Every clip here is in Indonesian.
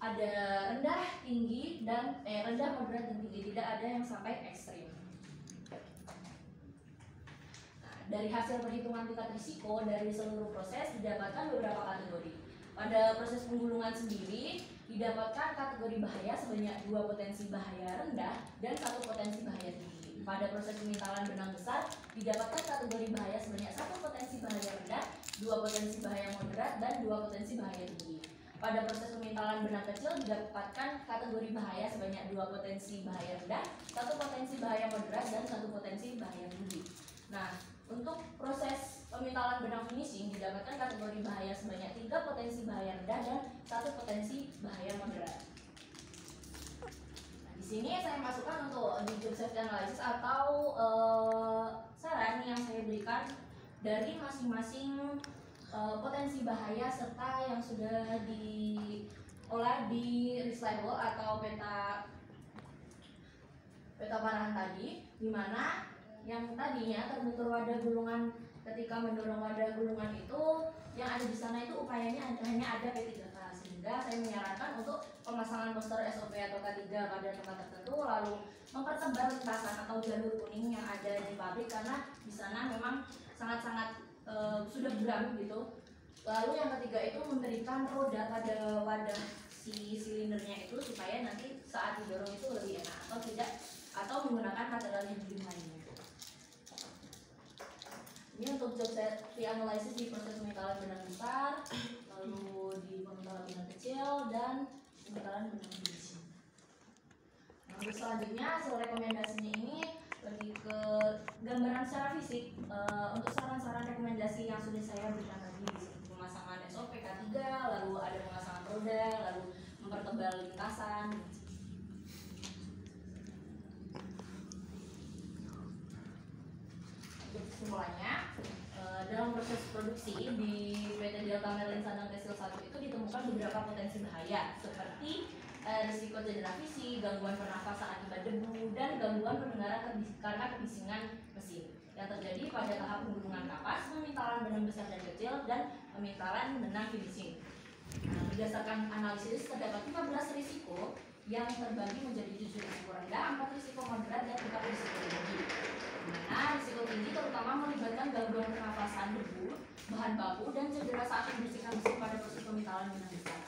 ada rendah, tinggi, dan rendah, moderat, dan tinggi. Tidak ada yang sampai ekstrim. Nah, dari hasil perhitungan tingkat risiko dari seluruh proses didapatkan beberapa kategori. Pada proses penggulungan sendiri didapatkan kategori bahaya sebanyak 2 potensi bahaya rendah dan 1 potensi bahaya tinggi. Pada proses pemintalan benang besar didapatkan kategori bahaya sebanyak 1 potensi bahaya rendah, 2 potensi bahaya moderat, dan 2 potensi bahaya tinggi. Pada proses pemintalan benang kecil didapatkan kategori bahaya sebanyak 2 potensi bahaya rendah, 1 potensi bahaya moderat, dan 1 potensi bahaya tinggi. Nah, untuk proses pemintalan benang finishing didapatkan kategori bahaya sebanyak 3 potensi bahaya rendah dan 1 potensi bahaya moderat. Nah, di sini saya masukkan untuk di job safety analysis atau saran yang saya berikan dari masing-masing potensi bahaya serta yang sudah diolah di risk level atau peta parahan tadi, di mana yang tadinya terbentur wadah gulungan ketika mendorong wadah gulungan itu yang ada di sana itu upayanya hanya ada P3K, sehingga saya menyarankan untuk pemasangan poster SOP atau K3 pada tempat tertentu, lalu mempertebal lintasan atau jalur kuning yang ada di pabrik karena di sana memang sangat-sangat sudah buram gitu. Lalu yang ketiga itu memberikan roda pada wadah si silindernya itu supaya nanti saat didorong itu lebih enak atau menggunakan material handling lainnya. Ini untuk job safety analysis di proses pemintalan benang besar, lalu di pemintalan benang kecil, dan pemintalan benang finishing. Nah, untuk selanjutnya hasil rekomendasinya ini lebih ke gambaran secara fisik untuk saran-saran rekomendasi yang sudah saya berikan tadi, seperti pemasangan SOP K3, lalu ada pemasangan roda, lalu mempertebal lintasan. Untuk kesimpulannya, dalam proses produksi di PT Delta Merlin Sandang Tekstil 1 itu ditemukan beberapa potensi bahaya seperti risiko cedera fisik, gangguan pernafasan akibat debu, dan gangguan pendengaran karena kebisingan mesin yang terjadi pada tahap penggulungan kapas, pemintalan benang besar dan kecil, dan pemintalan benang finishing. Nah, berdasarkan analisis terdapat 15 risiko yang terbagi menjadi 7 risiko rendah, 4 risiko moderat, dan 4 risiko tinggi. Nah, risiko tinggi terutama melibatkan gangguan pernafasan, debu, bahan baku, dan cedera saat membersihkan mesin pada proses pemintalan benang besar.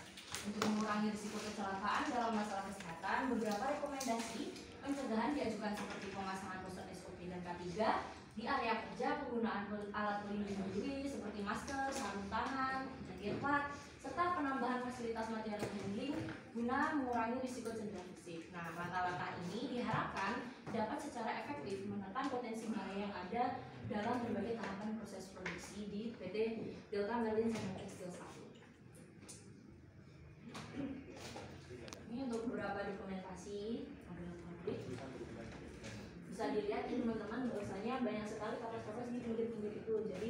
Untuk mengurangi risiko kecelakaan dalam masalah kesehatan, beberapa rekomendasi pencegahan diajukan seperti pemasangan poster SOP dan K3 di area kerja, penggunaan alat pelindung diri seperti masker, sarung tangan, jaket plat, serta penambahan fasilitas material handling guna mengurangi risiko cedera fisik. Nah, langkah-langkah ini diharapkan dapat secara efektif menekan potensi bahaya yang ada dalam berbagai tahapan proses produksi di PT Delta Merlin Sandang Tekstil 1. Ini untuk beberapa dokumentasi model pabrik. Bisa dilihat ini teman-teman, bahwasanya banyak sekali kapas-kapas di pinggir-pinggir itu. Jadi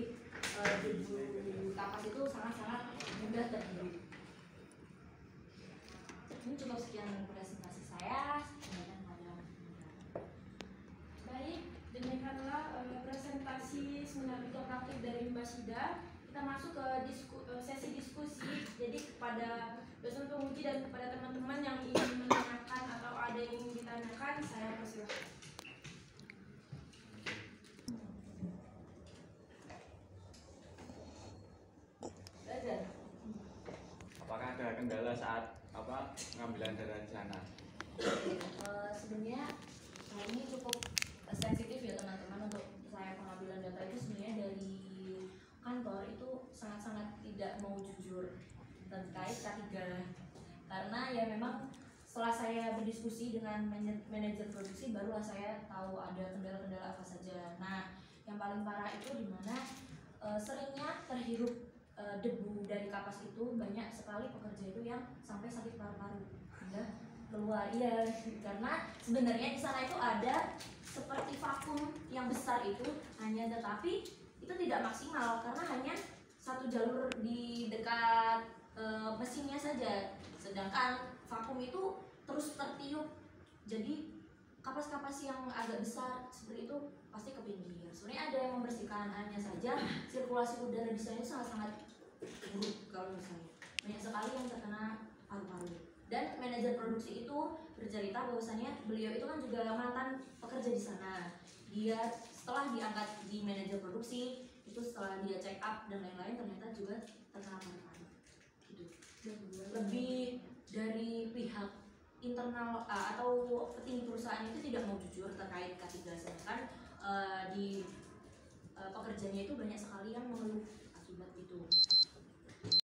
debu kapas itu sangat-sangat mudah terhirup. Ini cukup sekian presentasi saya. Baik, demikianlah presentasi seminar praktik dari Mbak Sida. Kita masuk ke sesi diskusi. Jadi kepada dosen penguji dan kepada teman-teman yang ingin menanyakan atau ada yang ingin ditanyakan, saya persilahkan. Apakah ada kendala saat pengambilan darah di sana? Sebenarnya ini cukup sensitif ya teman-teman. Untuk saya pengambilan data itu sebenarnya dari kantor itu sangat-sangat tidak mau jujur terkait K3, karena ya memang setelah saya berdiskusi dengan manajer produksi barulah saya tahu ada kendala-kendala apa saja. Nah, yang paling parah itu dimana seringnya terhirup debu dari kapas itu, banyak sekali pekerja itu yang sampai sakit paru-paru hingga keluar. Iya, karena sebenarnya di sana itu ada seperti vakum yang besar itu, hanya tetapi itu tidak maksimal karena hanya satu jalur di dekat mesinnya saja, sedangkan vakum itu terus tertiup. Jadi kapas-kapas yang agak besar seperti itu pasti ke pinggir. Sebenarnya ada yang membersihkan, hanya saja sirkulasi udara di sana itu sangat-sangat buruk. Kalau misalnya banyak sekali yang terkena paru-paru, dan produksi itu bercerita bahwasannya beliau itu kan juga mantan pekerja di sana. Dia setelah diangkat di manajer produksi, itu setelah dia check up dan lain-lain ternyata juga terkena paru-paru. Gitu. Lebih dari pihak internal atau petinggi perusahaan itu tidak mau jujur terkait K3, sedangkan di pekerjaannya itu banyak sekali yang mengeluh akibat itu.